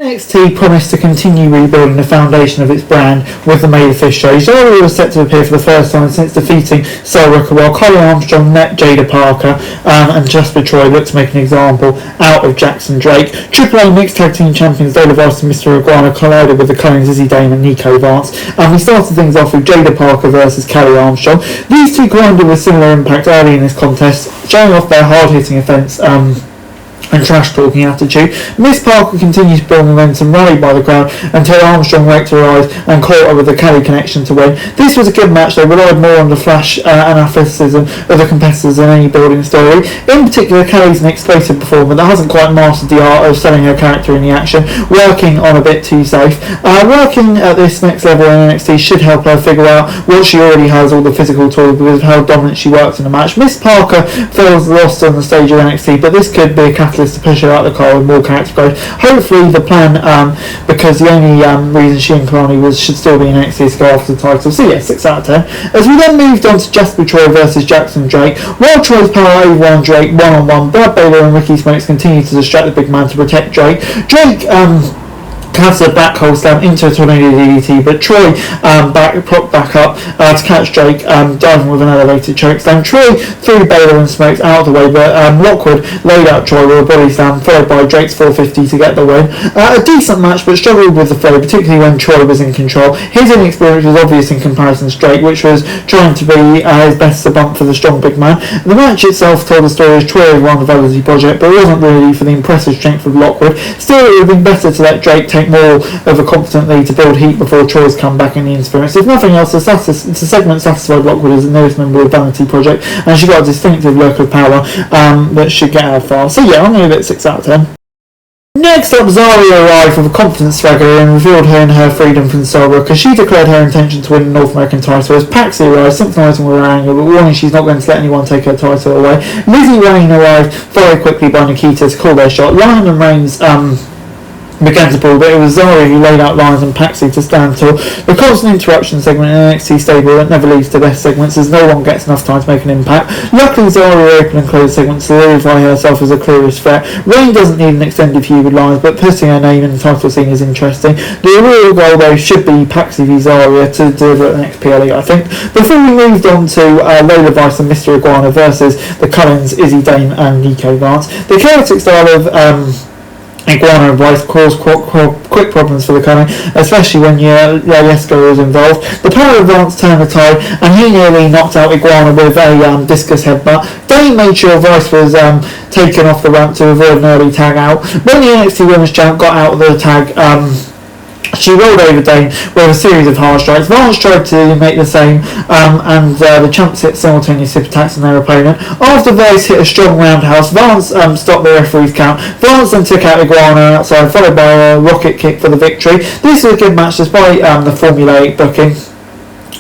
NXT promised to continue rebuilding the foundation of its brand with the May the 5th show. Zara was set to appear for the first time since defeating Sarah, while Kylie Armstrong met Jada Parker and Jasper Troy looked to make an example out of Jackson Drake. AAA Mixed Tag Team Champions Lola Vice and Mr. Iguana collided with the Cullens, Izzy Dame and Nico Vance. We started things off with Jada Parker versus Kylie Armstrong. These two collided with similar impact early in this contest, showing off their hard-hitting offence and trash-talking attitude. Miss Parker continues to build momentum, rallied by the crowd, until Armstrong raked her eyes and caught her with the Kelly connection to win. This was a good match. They relied more on the flash and athleticism of the competitors than any building story. In particular, Kelly's an explosive performer that hasn't quite mastered the art of selling her character in the action, working on a bit too safe. Working at this next level in NXT should help her figure out what she already has, all the physical tools, because of how dominant she works in the match. Miss Parker feels lost on the stage of NXT, but this could be a catalyst to push her out of the car with more character growth. Hopefully the plan, because the only reason she and Kalani should still be in NXT is to go after the title. So yeah, 6 out of 10. As we then moved on to Jasper Troy versus Jackson Drake, while Troy's power overwhelmed Drake one-on-one, Brad Baylor and Ricky Smokes continued to distract the big man to protect Drake. Drake has a back hold slam into a tornado DDT, but Troy propped back up to catch Drake, diving with an elevated choke slam. Troy threw Baylor and Smokes out of the way, but Lockwood laid out Troy with a body slam, followed by Drake's 450 to get the win. A decent match, but struggled with the flow, particularly when Troy was in control. His inexperience was obvious in comparison to Drake, which was trying to be his best to bump for the strong big man. The match itself told the story as Troy had won the Velocity Project, but it wasn't really for the impressive strength of Lockwood. Still, it would have been better to let Drake take more of a competent lead to build heat before Troy's comeback in the interference. If nothing else, the segment satisfied Lockwood as the newest member of Vanity Project, and she got a distinctive look of power that should get her far. So yeah, I'm going to give it 6 out of 10. Next up, Zara arrived with a confident swagger and revealed her and her freedom from Soulbrook as she declared her intention to win the North American title as Paxi arrived, sympathising with her anger but warning she's not going to let anyone take her title away. Lizzie Rain arrived, followed quickly by Nikita to call their shot. Lion and Reigns began to pull, but it was Zara who laid out Lions and Paxi to stand tall. The constant interruption segment in NXT stable that never leads to best segments as no one gets enough time to make an impact. Luckily, Zara opened and closed segments to solidify herself as a clearest threat. Reign doesn't need an extended feud with Lions, but putting her name in the title scene is interesting. The real goal though should be Paxi v Zara to deliver at the next PLE, I think. Before we moved on to Lola Vice and Mr. Iguana versus the Cullens, Izzy Dame and Nico Vance. The chaotic style of Iguana and Vice caused quick problems for the Cullen, especially when Yesco was involved. The power of Vance turned the tide, and he nearly knocked out Iguana with a discus headbutt. Dane made sure Vice was taken off the ramp to avoid an early tag out. When the NXT Women's Champ got out of the tag, she rolled over Dane with a series of hard strikes. Vance tried to make the same, and the champs hit simultaneous hip attacks on their opponent. After Vice hit a strong roundhouse, Vance stopped the referee's count. Vance then took out Iguana outside, followed by a rocket kick for the victory. This was a good match despite the formulaic booking.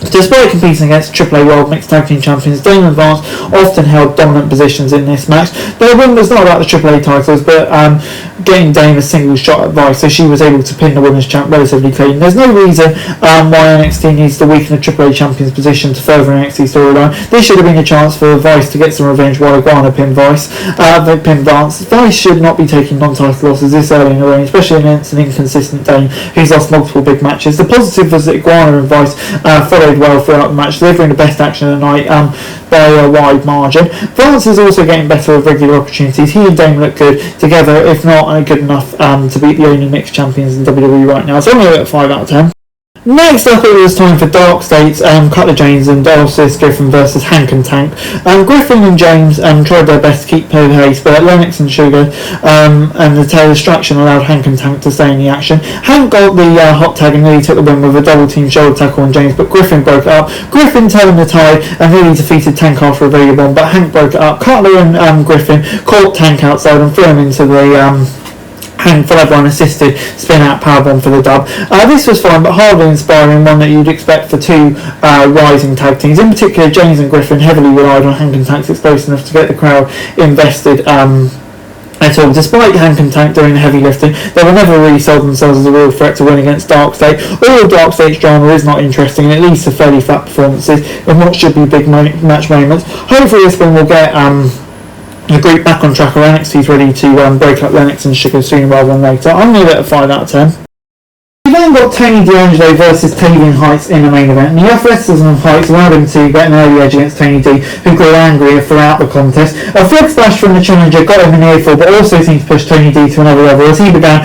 Despite competing against AAA World Mixed Tag Team Champions, Dame and Vance often held dominant positions in this match. Their win was not about the AAA titles, but getting Dame a single shot at Vice, so she was able to pin the Women's Champ relatively clean. There's no reason why NXT needs to weaken the AAA Champion's position to further NXT storyline. This should have been a chance for Vice to get some revenge while Iguana pinned Vance. Vice should not be taking non-title losses this early in the reign, especially against an inconsistent Dame who's lost multiple big matches. The positive was that Iguana and Vice followed well throughout the match, delivering the best action of the night by a wide margin. Vance is also getting better with regular opportunities. He and Dame look good together, if not good enough to beat the only mixed champions in WWE right now. So I'm going to give it 5 out of 10. Next up, it was time for Dark States, Cutler James and Dallas Griffin versus Hank and Tank. Griffin and James tried their best to keep pace, but Lennox and Sugar and the tail distraction allowed Hank and Tank to stay in the action. Hank got the hot tag and nearly took the win with a double team shoulder tackle on James, but Griffin broke it up. Griffin turned the tide and nearly defeated Tank after a Vega bomb, but Hank broke it up. Cutler and Griffin caught Tank outside and threw him into the Hank followed by an assisted spin-out powerbomb for the dub. This was fun, but hardly inspiring, one that you'd expect for two rising tag teams. In particular, James and Griffin heavily relied on Hank and Tank's explosiveness to get the crowd invested at all. Despite Hank and Tank doing the heavy lifting, they were never really sold themselves as a real threat to win against Dark State. All of Dark State's drama is not interesting, and it leads to fairly flat performances in what should be big match moments. Hopefully this one will get the group back on track, or NXT's ready to break up Lennox and Sugar sooner rather than later. I'm going to give it a 5 out of 10. We then got Tony D'Angelo versus Tavian Heights in the main event, and the athleticism of Heights allowed him to get an early edge against Tony D, who grew angrier throughout the contest. A flag splash from the challenger got him an earful, but also seemed to push Tony D to another level as he began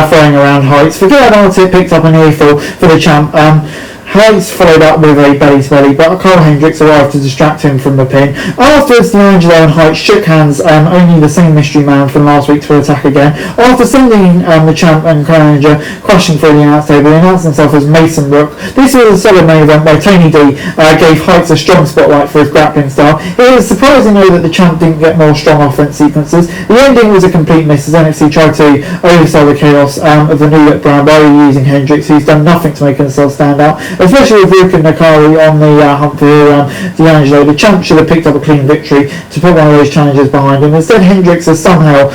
throwing around Heights. Forget about it, picked up an earful for the champ. Heights followed up with a belly-to-belly, but Carl Hendricks arrived to distract him from the pin. Afterwards, D'Angelo and Heights shook hands, only the same mystery man from last week to attack again. After sending the champ and challenger crashing through the announce table, he announced himself as Mason Rook. This was a solid main event where Tony D gave Heights a strong spotlight for his grappling style. It was surprising though that the champ didn't get more strong offense sequences. The ending was a complete miss as NXT tried to oversell the chaos of the New Look brand by using Hendricks, who's done nothing to make himself stand out. Especially with Rook and Nakari on the hunt for D'Angelo, the champ should have picked up a clean victory to put one of those challengers behind him. Instead, Hendricks has somehow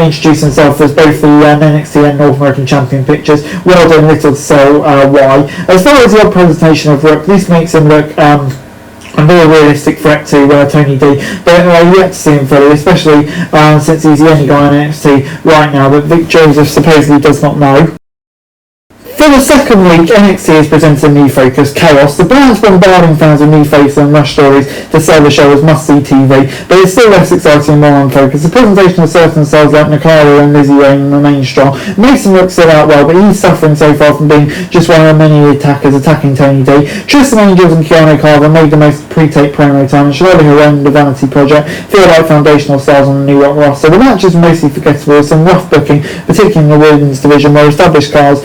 introduced himself as both the NXT and North American champion pictures. Well done, little to sell why. As far as the odd presentation of Rook, this makes him look a more realistic threat to Tony D, but yet to see him fully, especially since he's the only guy in NXT right now that Vic Joseph supposedly does not know. For the second week, NXT has presented a new focus, Chaos. The brand's bombarding fans with new faces and rush stories to sell the show as must-see TV, but it's still less exciting and more unfocused. The presentation of certain stars like Nakara and Lizzie Wayne remains strong. Mason Rook stood out well, but he's suffering so far from being just one of the many attackers attacking Tony D. Tristan Angels and Keanu Carver made the most pre-tape promo time, and Charlotte Horan and the Vanity Project feel like foundational stars on the New York roster. The match is mostly forgettable with some rough booking, particularly in the women's division where established stars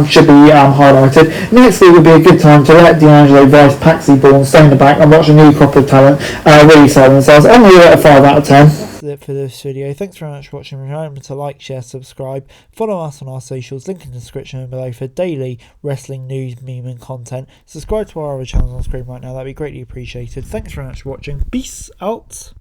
should be highlighted. Next week would be a good time to let D'Angelo, Vice, Paxi Ball and stay in the back and watch a new crop of talent really sell themselves. I'm going to give it a 5 out of 10. That's it for this video. Thanks very much for watching. Remember to like, share, subscribe, follow us on our socials, link in the description below for daily wrestling news, meme and content. Subscribe to our other channels on screen right now, that'd be greatly appreciated. Thanks very much for watching. Peace out.